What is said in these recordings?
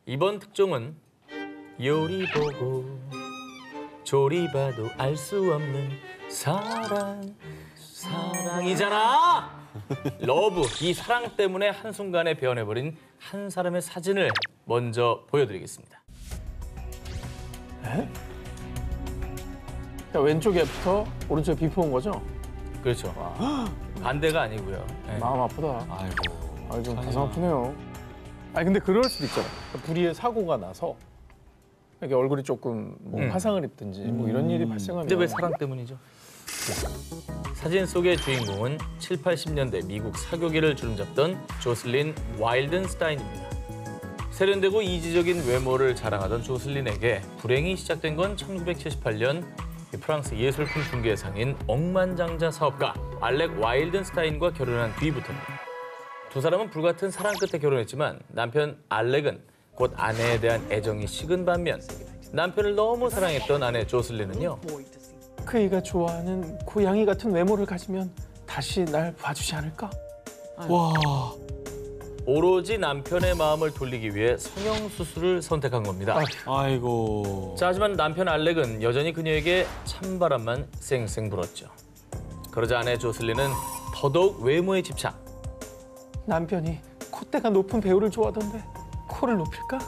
이번 특종은 요리 보고 조리 봐도 알 수 없는 사랑이잖아. 러브, 이 사랑 때문에 한순간에 변해버린 한 사람의 사진을 먼저 보여드리겠습니다. 에? 자, 왼쪽 애프터, 오른쪽 비포인 거죠? 그렇죠. 반대가 아니고요. 네. 마음 아프다. 아이고. 좀 가슴 아프네요. 아니 근데 그럴 수도 있잖아. 불의의 사고가 나서 이렇게 얼굴이 조금 뭐 화상을 입든지 뭐 이런 일이 발생하면. 근데 왜 사랑 때문이죠? 사진 속의 주인공은 7, 80년대 미국 사교계를 주름잡던 조슬린 와일든스타인입니다. 세련되고 이지적인 외모를 자랑하던 조슬린에게 불행이 시작된 건 1978년 프랑스 예술품 중개상인 억만장자 사업가 알렉 와일든스타인과 결혼한 뒤부터입니다. 두 사람은 불같은 사랑 끝에 결혼했지만 남편 알렉은 곧 아내에 대한 애정이 식은 반면 남편을 너무 사랑했던 아내 조슬린은요. 그이가 좋아하는 고양이 같은 외모를 가지면 다시 날 봐주지 않을까? 와. 오로지 남편의 마음을 돌리기 위해 성형수술을 선택한 겁니다. 아이고. 자, 하지만 남편 알렉은 여전히 그녀에게 찬바람만 쌩쌩 불었죠. 그러자 아내 조슬린은 더더욱 외모에 집착. 남편이 콧대가 높은 배우를 좋아하던데 코를 높일까?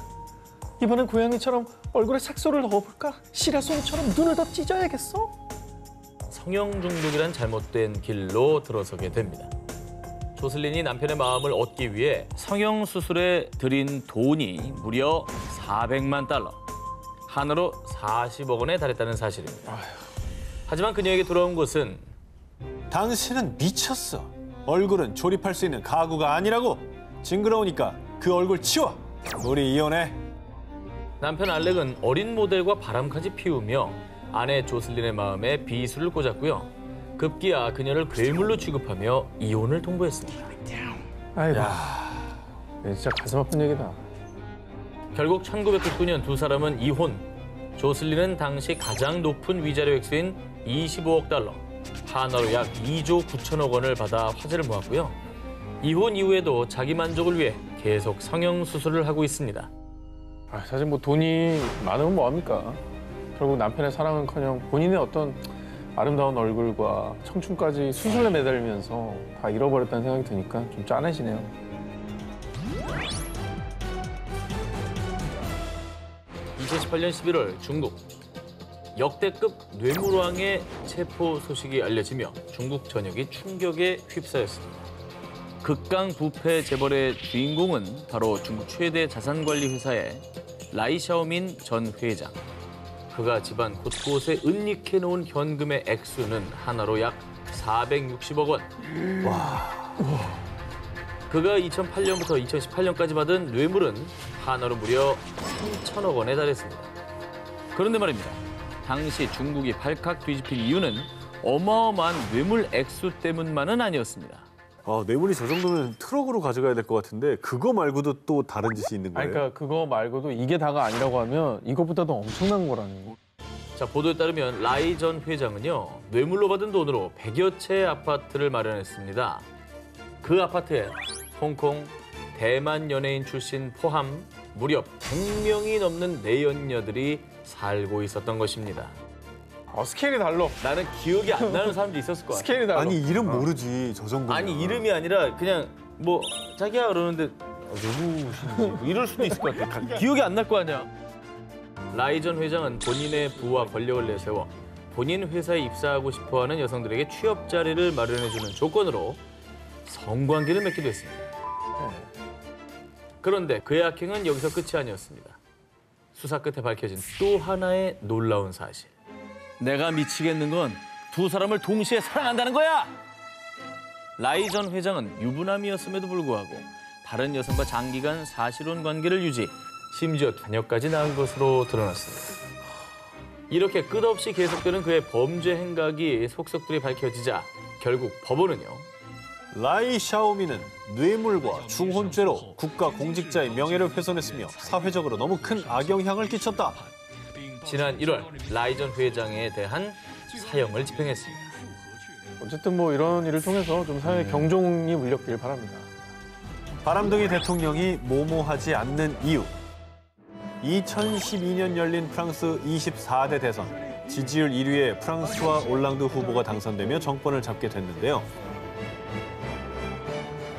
이번엔 고양이처럼 얼굴에 색소를 넣어볼까? 시라소니처럼 눈을 더 찢어야겠어? 성형 중독이란 잘못된 길로 들어서게 됩니다. 조슬린이 남편의 마음을 얻기 위해 성형 수술에 들인 돈이 무려 400만 달러, 한화로 40억 원에 달했다는 사실입니다. 하지만 그녀에게 돌아온 것은 당신은 미쳤어. 얼굴은 조립할 수 있는 가구가 아니라고. 징그러우니까 그 얼굴 치워. 우리 이혼해. 남편 알렉은 어린 모델과 바람까지 피우며 아내 조슬린의 마음에 비수를 꽂았고요. 급기야 그녀를 괴물로 취급하며 이혼을 통보했습니다. 아이고, 진짜 가슴 아픈 얘기다. 결국 1999년 두 사람은 이혼. 조슬린은 당시 가장 높은 위자료 액수인 25억 달러, 한화로 약 2조 9천억 원을 받아 화제를 모았고요. 이혼 이후에도 자기 만족을 위해 계속 성형 수술을 하고 있습니다. 사실 뭐 돈이 많으면 뭐합니까? 결국 남편의 사랑은커녕 본인의 어떤 아름다운 얼굴과 청춘까지 수술에 매달리면서 다 잃어버렸다는 생각이 드니까 좀 짠해지네요. (2018년 11월) 중국. 역대급 뇌물왕의 체포 소식이 알려지며 중국 전역이 충격에 휩싸였습니다. 극강부패 재벌의 주인공은 바로 중국 최대 자산관리 회사의 라이 샤오민 전 회장. 그가 집안 곳곳에 은닉해 놓은 현금의 액수는 한화로 약 460억 원. 와. 그가 2008년부터 2018년까지 받은 뇌물은 한화로 무려 3천억 원에 달했습니다. 그런데 말입니다. 당시 중국이 발칵 뒤집힌 이유는 어마어마한 뇌물 액수 때문만은 아니었습니다. 뇌물이 저 정도면 트럭으로 가져가야 될 것 같은데 그거 말고도 또 다른 짓이 있는 거예요? 그러니까 그거 말고도 이게 다가 아니라고 하면 이것보다도 엄청난 거라는 거. 자, 보도에 따르면 라이 전 회장은요. 뇌물로 받은 돈으로 100여 채의 아파트를 마련했습니다. 그 아파트에 홍콩, 대만 연예인 출신 포함 무려 100명이 넘는 내연녀들이 살고 있었던 것입니다. 스케일이 달라. 나는 기억이 안 나는 사람도 있었을 거야. 스케일이 달라. 아니 이름 모르지 저 정도. 아니 이름이 아니라 그냥 뭐 자기야 그러는데 누구신지 뭐 이럴 수도 있을 것 같아. 기억이 안 날 거 아니야. 라이 전 회장은 본인의 부와 권력을 내세워 본인 회사에 입사하고 싶어하는 여성들에게 취업 자리를 마련해주는 조건으로 성관계를 맺기도 했습니다. 그런데 그의 악행은 여기서 끝이 아니었습니다. 수사 끝에 밝혀진 또 하나의 놀라운 사실. 내가 미치겠는 건 두 사람을 동시에 사랑한다는 거야! 라이 전 회장은 유부남이었음에도 불구하고 다른 여성과 장기간 사실혼 관계를 유지, 심지어 자녀까지 낳은 것으로 드러났습니다. 이렇게 끝없이 계속되는 그의 범죄 행각이 속속들이 밝혀지자 결국 법원은요. 라이 샤오미는 뇌물과 중혼죄로 국가 공직자의 명예를 훼손했으며 사회적으로 너무 큰 악영향을 끼쳤다. 지난 1월 라이 전 회장에 대한 사형을 집행했습니다. 어쨌든 뭐 이런 일을 통해서 좀 사회 경종이 울렸길 바랍니다. 바람둥이 대통령이 모모하지 않는 이유. 2012년 열린 프랑스 24대 대선. 지지율 1위의 프랑스와 올랑드 후보가 당선되며 정권을 잡게 됐는데요.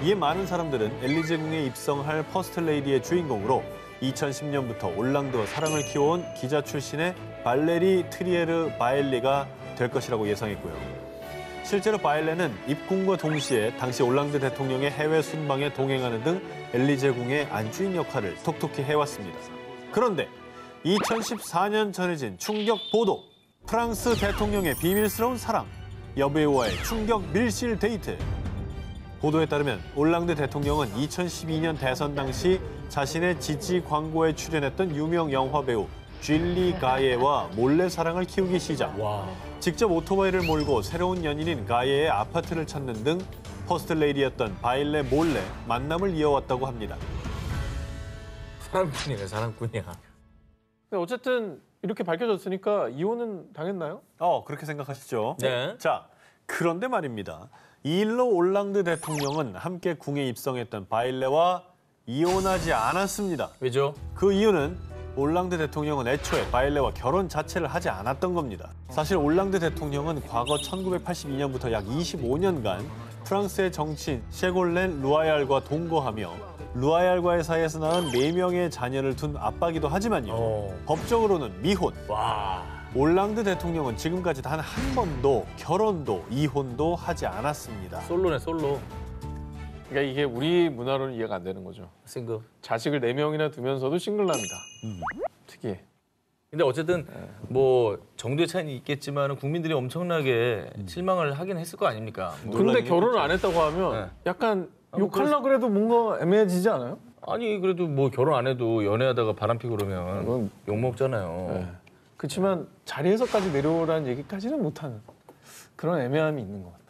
이에 많은 사람들은 엘리제 궁에 입성할 퍼스트 레이디의 주인공으로 2010년부터 올랑드와 사랑을 키워온 기자 출신의 발레리 트리에르 바엘리가 될 것이라고 예상했고요. 실제로 바엘레는 입궁과 동시에 당시 올랑드 대통령의 해외 순방에 동행하는 등 엘리제 궁의 안주인 역할을 톡톡히 해왔습니다. 그런데 2014년 전해진 충격 보도, 프랑스 대통령의 비밀스러운 사랑, 여배우와의 충격 밀실 데이트. 보도에 따르면 올랑드 대통령은 2012년 대선 당시 자신의 지지 광고에 출연했던 유명 영화 배우 줄리 가예와 몰래 사랑을 키우기 시작. 와. 직접 오토바이를 몰고 새로운 연인인 가예의 아파트를 찾는 등 퍼스트 레이디였던 바일레 몰래 만남을 이어왔다고 합니다. 사랑꾼이네, 사랑꾼이야. 근데 어쨌든 이렇게 밝혀졌으니까 이혼은 당했나요? 그렇게 생각하시죠? 네. 자, 그런데 말입니다. 이 일로 올랑드 대통령은 함께 궁에 입성했던 바일레와 이혼하지 않았습니다. 왜죠? 그 이유는 올랑드 대통령은 애초에 바일레와 결혼 자체를 하지 않았던 겁니다. 사실 올랑드 대통령은 과거 1982년부터 약 25년간 프랑스의 정치인 셰골렌 루아얄과 동거하며 루아얄과의 사이에서 낳은 4명의 자녀를 둔 아빠기도 하지만요. 법적으로는 미혼. 와. 올랑드 대통령은 지금까지 단 한 번도 결혼도 이혼도 하지 않았습니다. 솔로네, 솔로. 그러니까 이게 우리 문화로는 이해가 안 되는 거죠. 싱글. 자식을 4명이나 두면서도 싱글납니다. 특이해. 근데 어쨌든 뭐 정도의 차이는 있겠지만 국민들이 엄청나게 실망을 하긴 했을 거 아닙니까? 뭐. 근데 결혼을 안 했다고 하면 약간 욕하려고 그래도 뭔가 애매해지지 않아요? 아니 그래도 뭐 결혼 안 해도 연애하다가 바람 피고 그러면 그건- 욕 먹잖아요. 네. 그렇지만 자리에서까지 내려오라는 얘기까지는 못하는 그런 애매함이 있는 것 같아요.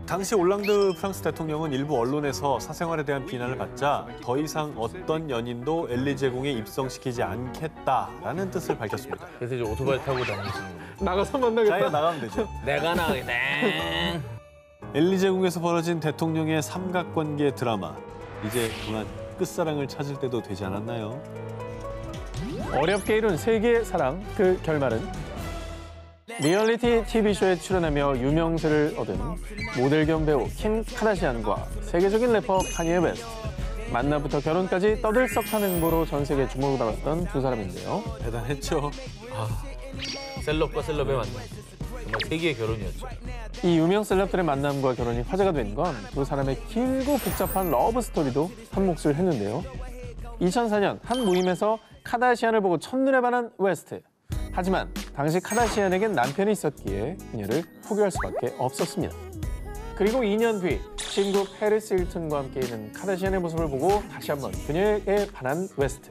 당시 올랑드 프랑스 대통령은 일부 언론에서 사생활에 대한 비난을 받자 더 이상 어떤 연인도 엘리제 궁에 입성시키지 않겠다라는 뜻을 밝혔습니다. 그래서 이제 오토바이 타고 다니시는 거예요. 나가서 만나겠다. 자기가 나가면 되죠. 내가 나가겠다. 엘리제 궁에서 벌어진 대통령의 삼각관계 드라마. 이제 그만 끝사랑을 찾을 때도 되지 않았나요? 어렵게 이룬 세계의 사랑, 그 결말은 리얼리티 TV쇼에 출연하며 유명세를 얻은 모델 겸 배우 킴 카다시안과 세계적인 래퍼 카니에 웨스트. 만나부터 결혼까지 떠들썩한 행보로 전 세계에 주목을 받았던 두 사람인데요. 대단했죠. 셀럽과 셀럽의 만남. 정말 세계의 결혼이었죠. 이 유명 셀럽들의 만남과 결혼이 화제가 된 건 두 사람의 길고 복잡한 러브 스토리도 한 몫을 했는데요. 2004년 한 모임에서 카다시안을 보고 첫눈에 반한 웨스트. 하지만 당시 카다시안에겐 남편이 있었기에 그녀를 포기할 수밖에 없었습니다. 그리고 2년 뒤 친구 페리스 힐튼과 함께 있는 카다시안의 모습을 보고 다시 한번 그녀에게 반한 웨스트.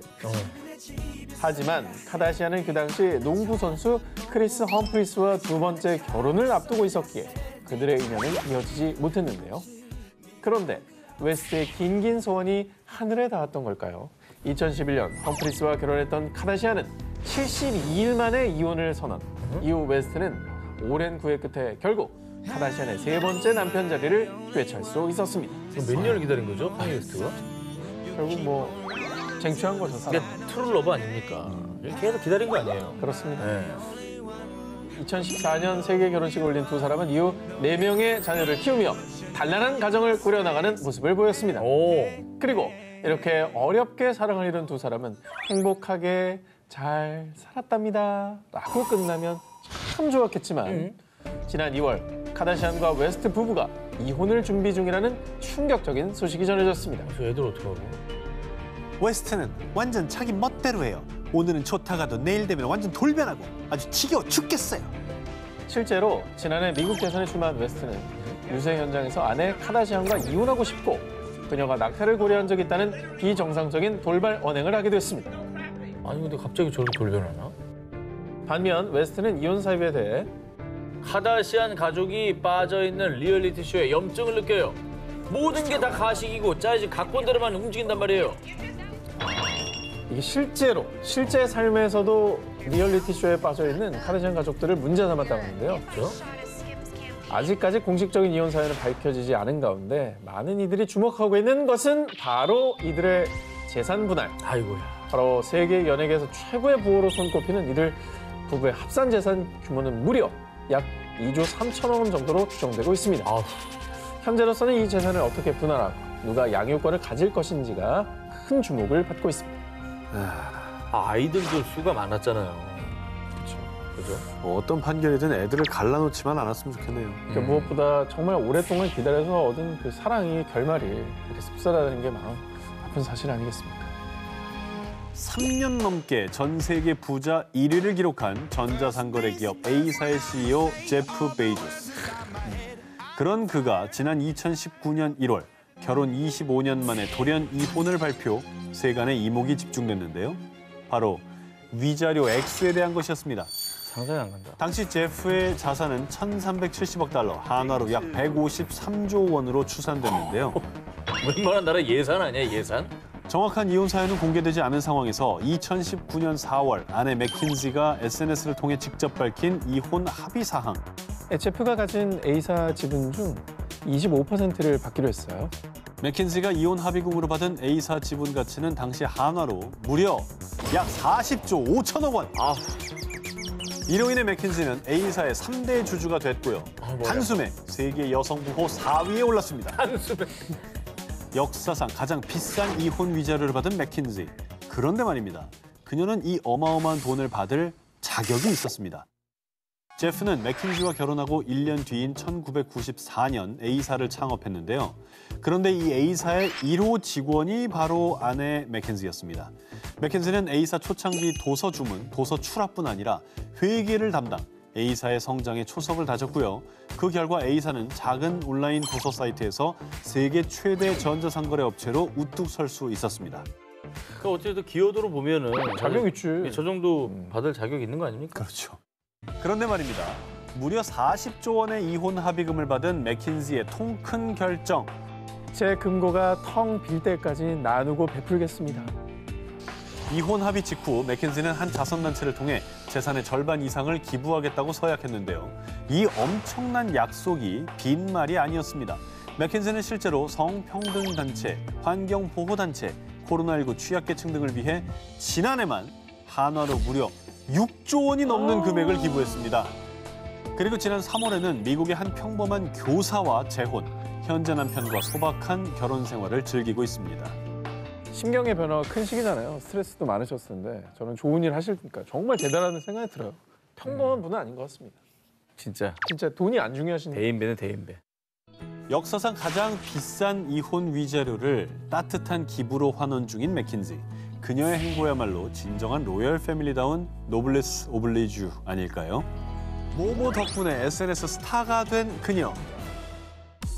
하지만 카다시안은 그 당시 농구 선수 크리스 험프리스와 두 번째 결혼을 앞두고 있었기에 그들의 인연은 이어지지 못했는데요. 그런데 웨스트의 긴긴 소원이 하늘에 닿았던 걸까요? 2011년 험프리스와 결혼했던 카다시안은 72일 만에 이혼을 선언. 이후 웨스트는 오랜 구애 끝에 결국 카다시안의 세 번째 남편 자리를 꿰찰 수 있었습니다. 그럼 몇 년을 기다린 거죠, 카니 웨스트가? 결국 뭐 쟁취한 거죠, 사람. 이게 트루 러브 아닙니까? 계속 기다린 거 아니에요? 그렇습니다. 네. 2014년 세계 결혼식을 올린 두 사람은 이후 4명의 자녀를 키우며 단란한 가정을 꾸려나가는 모습을 보였습니다. 오. 그리고 이렇게 어렵게 사랑을 이룬 두 사람은 행복하게 잘 살았답니다. 라고 끝나면 참 좋았겠지만 지난 2월 카다시안과 웨스트 부부가 이혼을 준비 중이라는 충격적인 소식이 전해졌습니다. 저 애들 어떡하고? 웨스트는 완전 자기 멋대로 해요. 오늘은 좋다가도 내일 되면 완전 돌변하고 아주 지겨워 죽겠어요. 실제로 지난해 미국 대선에 출마한 웨스트는 유세 현장에서 아내 카다시안과 이혼하고 싶고 그녀가 낙태를 고려한 적이 있다는 비정상적인 돌발 언행을 하게 됐습니다. 아니 근데 갑자기 저렇게 돌변하나? 반면 웨스트는 이혼 사유에 대해 카다시안 가족이 빠져있는 리얼리티 쇼에 염증을 느껴요. 모든 게 다 가식이고 짜이지 각본대로만 움직인단 말이에요. 이게 실제 삶에서도 리얼리티 쇼에 빠져있는 카다시안 가족들을 문제 삼았다고 하는데요. 그렇죠? 아직까지 공식적인 이혼 사연은 밝혀지지 않은 가운데 많은 이들이 주목하고 있는 것은 바로 이들의 재산 분할. 아이고야. 바로 세계 연예계에서 최고의 부호로 손꼽히는 이들 부부의 합산 재산 규모는 무려 약 2조 3천억 원 정도로 추정되고 있습니다. 아우. 현재로서는 이 재산을 어떻게 분할하고 누가 양육권을 가질 것인지가 큰 주목을 받고 있습니다. 아이들도 수가 많았잖아요. 그죠? 뭐 어떤 판결이든 애들을 갈라놓지만 않았으면 좋겠네요. 그러니까 무엇보다 정말 오랫동안 기다려서 얻은 그 사랑이 결말이 이렇게 씁쓸하다는 게 마음 아픈 사실 아니겠습니까? 3년 넘게 전 세계 부자 1위를 기록한 전자상거래 기업 A사의 CEO 제프 베이조스. 그런 그가 지난 2019년 1월 결혼 25년 만에 돌연 이혼을 발표, 세간의 이목이 집중됐는데요. 바로 위자료 액수에 대한 것이었습니다. 상상이 안 간다. 당시 제프의 자산은 1,370억 달러, 한화로 약 153조 원으로 추산됐는데요. 웬만한 나라 예산 아니야, 예산? 정확한 이혼 사유는 공개되지 않은 상황에서 2019년 4월 아내 맥킨지가 SNS를 통해 직접 밝힌 이혼 합의 사항. 제프가 가진 A사 지분 중 25%를 받기로 했어요. 맥킨지가 이혼 합의금으로 받은 A사 지분 가치는 당시 한화로 무려 약 40조 5천억 원. 이로 인해 맥킨지는 A사의 3대 주주가 됐고요. 단숨에 세계 여성 부호 4위에 올랐습니다. 한숨에. 역사상 가장 비싼 이혼 위자료를 받은 맥킨지. 그런데 말입니다. 그녀는 이 어마어마한 돈을 받을 자격이 있었습니다. 제프는 맥킨지와 결혼하고 1년 뒤인 1994년 A사를 창업했는데요. 그런데 이 A사의 1호 직원이 바로 아내 맥킨지였습니다. 맥킨지는 A사 초창기 도서 주문, 도서 출하뿐 아니라 회계를 담당, A사의 성장에 초석을 다졌고요. 그 결과 A사는 작은 온라인 도서 사이트에서 세계 최대 전자상거래 업체로 우뚝 설 수 있었습니다. 그러니까 어쨌든 기여도로 보면은 자격 있지. 저 정도 받을 자격이 있는 거 아닙니까? 그렇죠. 그런데 말입니다. 무려 40조 원의 이혼 합의금을 받은 맥킨지의 통 큰 결정. 제 금고가 텅 빌 때까지 나누고 베풀겠습니다. 이혼 합의 직후 맥킨지는 한 자선단체를 통해 재산의 절반 이상을 기부하겠다고 서약했는데요. 이 엄청난 약속이 빈말이 아니었습니다. 맥킨지는 실제로 성평등단체, 환경보호단체, 코로나19 취약계층 등을 위해 지난해만 한화로 무려 6조 원이 넘는 금액을 기부했습니다. 그리고 지난 3월에는 미국의 한 평범한 교사와 재혼, 현재 남편과 소박한 결혼 생활을 즐기고 있습니다. 심경의 변화가 큰 시기잖아요. 스트레스도 많으셨을 텐데 저는 좋은 일 하시니까 정말 대단하다는 생각이 들어요. 평범한 분은 아닌 것 같습니다. 진짜 진짜 돈이 안 중요하신 대인배는 대인배. 역사상 가장 비싼 이혼 위자료를 따뜻한 기부로 환원 중인 맥킨지. 그녀의 행보야말로 진정한 로열 패밀리다운 노블레스 오블리주 아닐까요? 모모 덕분에 SNS 스타가 된 그녀.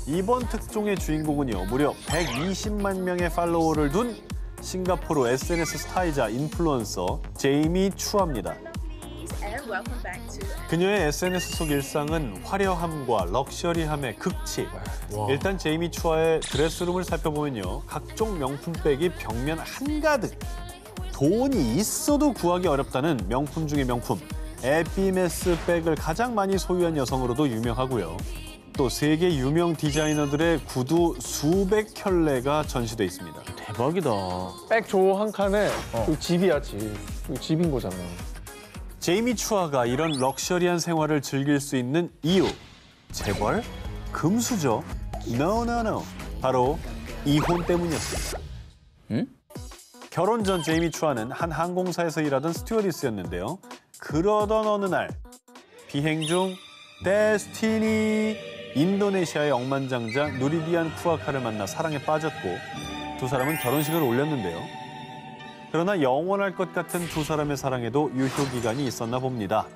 이번 특종의 주인공은요, 무려 120만 명의 팔로워를 둔 싱가포르 SNS 스타이자 인플루언서 제이미 추아입니다. 그녀의 SNS 속 일상은 화려함과 럭셔리함의 극치. 일단 제이미 추아의 드레스룸을 살펴보면요, 각종 명품백이 벽면 한가득. 돈이 있어도 구하기 어렵다는 명품 중의 명품, 에피메스 백을 가장 많이 소유한 여성으로도 유명하고요. 또 세계 유명 디자이너들의 구두 수백 켤레가 전시돼 있습니다. 대박이다. 백조 한 칸에 그 집이야, 집. 그 집인 거잖아. 제이미 추아가 이런 럭셔리한 생활을 즐길 수 있는 이유. 재벌? 금수저? No. 바로 이혼 때문이었습니다. 응? 결혼 전 제이미 추아는 한 항공사에서 일하던 스튜어디스였는데요. 그러던 어느 날 비행 중 데스티니 인도네시아의 억만장자 누리디안 푸아카를 만나 사랑에 빠졌고 두 사람은 결혼식을 올렸는데요. 그러나 영원할 것 같은 두 사람의 사랑에도 유효기간이 있었나 봅니다.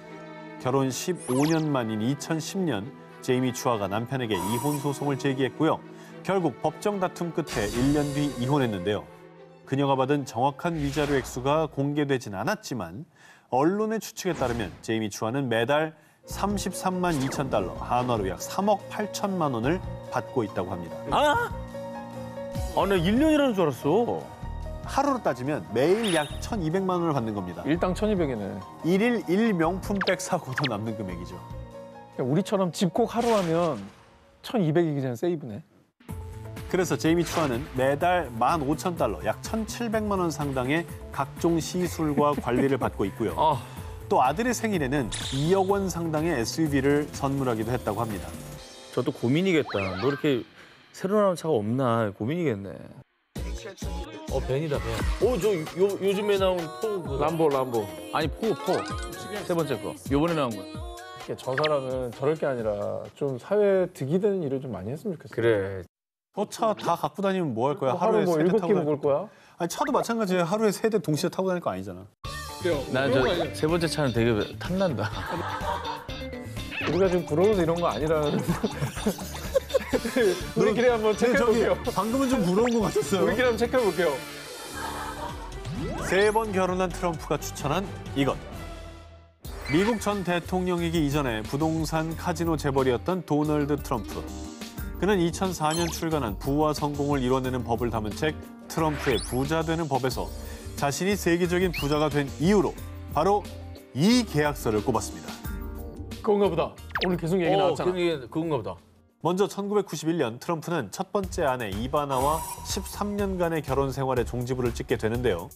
결혼 15년 만인 2010년 제이미 추아가 남편에게 이혼 소송을 제기했고요. 결국 법정 다툼 끝에 1년 뒤 이혼했는데요. 그녀가 받은 정확한 위자료 액수가 공개되진 않았지만 언론의 추측에 따르면 제이미 추아는 매달 33만 2천 달러, 한화로 약 3억 8천만 원을 받고 있다고 합니다. 나 1년이라는 줄 알았어. 하루로 따지면 매일 약 1,200만 원을 받는 겁니다. 일당 1,200이네. 1일 1명품백 사고도 남는 금액이죠. 우리처럼 집콕 하루 하면 1,200이기 전에 세이브네. 그래서 제이미 추아는 매달 15,000달러, 약 1,700만 원 상당의 각종 시술과 관리를 받고 있고요. 또 아들의 생일에는 2억 원 상당의 SUV를 선물하기도 했다고 합니다. 저도 고민이겠다. 뭐 이렇게 새로 나온 차가 없나 고민이겠네. 벤이다, 벤. 요즘에 나온 포. 람보. 아니, 포. 세 번째 거. 요번에 나온 거. 저 사람은 저럴 게 아니라 좀 사회에 득이 되는 일을 좀 많이 했으면 좋겠어요. 그래. 차 다 갖고 다니면 뭐 할 거야? 하루에 뭐 7개 먹을 거야? 아니 차도 마찬가지예요. 하루에 3대 동시에 타고 다닐 거 아니잖아. 나 저 세 번째 차는 되게 탐난다. 우리가 지금 부러워서 이런 거 아니라 우리끼리 한번 체크해볼게요. 방금은 좀 부러운 것 같았어요. 우리끼리 한번 체크해볼게요. 3번 결혼한 트럼프가 추천한 이것. 미국 전 대통령이기 이전에 부동산 카지노 재벌이었던 도널드 트럼프. 그는 2004년 출간한 부와 성공을 이뤄내는 법을 담은 책 트럼프의 부자 되는 법에서 자신이 세계적인 부자가 된 이유로 바로 이 계약서를 꼽았습니다. 그건가 보다. 오늘 계속 얘기 나왔잖아. 그건가 보다. 먼저 1991년 트럼프는 첫 번째 아내 이바나와 13년간의 결혼 생활에 종지부를 찍게 되는데요.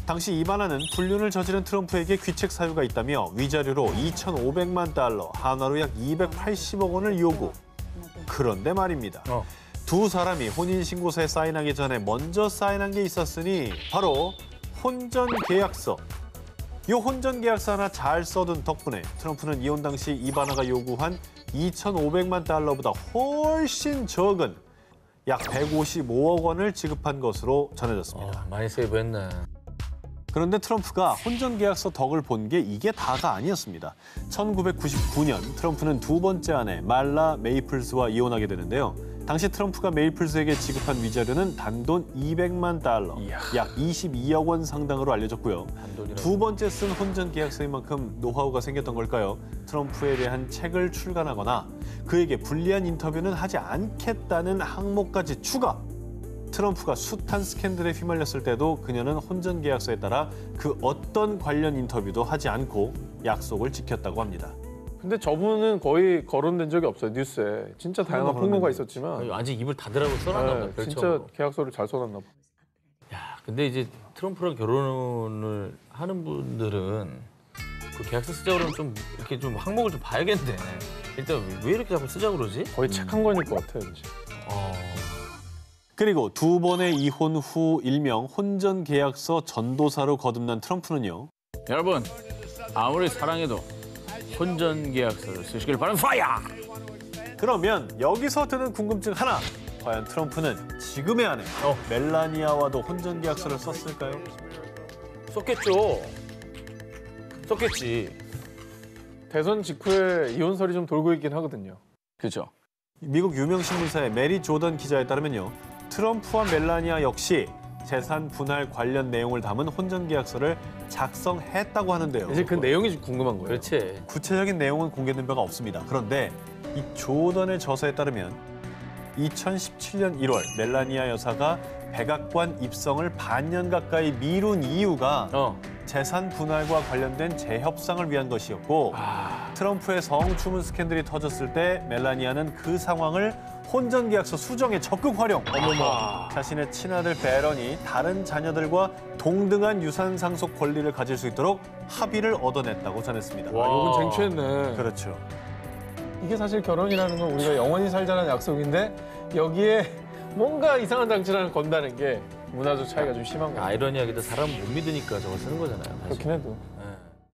당시 이바나는 불륜을 저지른 트럼프에게 귀책 사유가 있다며 위자료로 2,500만 달러, 한화로 약 280억 원을 요구. 그런데 말입니다. 두 사람이 혼인신고서에 사인하기 전에 먼저 사인한 게 있었으니 바로 혼전계약서. 이 혼전계약서 하나 잘 써둔 덕분에 트럼프는 이혼 당시 이바나가 요구한 2,500만 달러보다 훨씬 적은 약 155억 원을 지급한 것으로 전해졌습니다. 많이 세이브했네. 그런데 트럼프가 혼전계약서 덕을 본 게 이게 다가 아니었습니다. 1999년 트럼프는 두 번째 아내 말라 메이플스와 이혼하게 되는데요. 당시 트럼프가 메이플스에게 지급한 위자료는 단돈 200만 달러, 약 22억 원 상당으로 알려졌고요. 두 번째 쓴 혼전계약서인 만큼 노하우가 생겼던 걸까요? 트럼프에 대한 책을 출간하거나 그에게 불리한 인터뷰는 하지 않겠다는 항목까지 추가! 트럼프가 숱한 스캔들에 휘말렸을 때도 그녀는 혼전계약서에 따라 그 어떤 관련 인터뷰도 하지 않고 약속을 지켰다고 합니다. 근데 저분은 거의 거론된 적이 없어요, 뉴스에. 진짜 다양한 폭로가 있었지만. 아직 입을 닫으라고 써놨나 보다, 별처럼. 진짜 계약서를 잘 써놨나 봐. 야, 근데 이제 트럼프랑 결혼을 하는 분들은 그 계약서 쓰자고 그러면 좀 이렇게 좀 항목을 좀 봐야겠네. 일단 왜 이렇게 자꾸 쓰자고 그러지? 거의 책 한 권일 것 같아요, 이제. 그리고 두 번의 이혼 후 일명 혼전계약서 전도사로 거듭난 트럼프는요. 여러분, 아무리 사랑해도 혼전계약서를 쓰시길 바랍니다. 파이어! 그러면 여기서 드는 궁금증 하나. 과연 트럼프는 지금의 아내 멜라니아와도 혼전계약서를 썼을까요? 썼겠죠. 썼겠지. 대선 직후에 이혼설이 좀 돌고 있긴 하거든요. 그렇죠. 미국 유명 신문사의 메리 조던 기자에 따르면요. 트럼프와 멜라니아 역시 재산 분할 관련 내용을 담은 혼전계약서를 작성했다고 하는데요. 이제 그 내용이 좀 궁금한 거예요. 그렇지. 구체적인 내용은 공개된 바가 없습니다. 그런데 이 조던의 저서에 따르면 2017년 1월 멜라니아 여사가 백악관 입성을 반년 가까이 미룬 이유가 재산 분할과 관련된 재협상을 위한 것이었고 트럼프의 성추문 스캔들이 터졌을 때 멜라니아는 그 상황을 혼전계약서 수정에 적극 활용. 자신의 친아들 베런이 다른 자녀들과 동등한 유산 상속 권리를 가질 수 있도록 합의를 얻어냈다고 전했습니다. 이건 쟁취했네. 그렇죠. 이게 사실 결혼이라는 건 우리가 영원히 살자는 약속인데 여기에 뭔가 이상한 장치를 건다는 게 문화적 차이가 좀 심한 거예요. 아이러니하게도 사람 못 믿으니까 저걸 쓰는 거잖아요. 사실. 그렇긴 해도.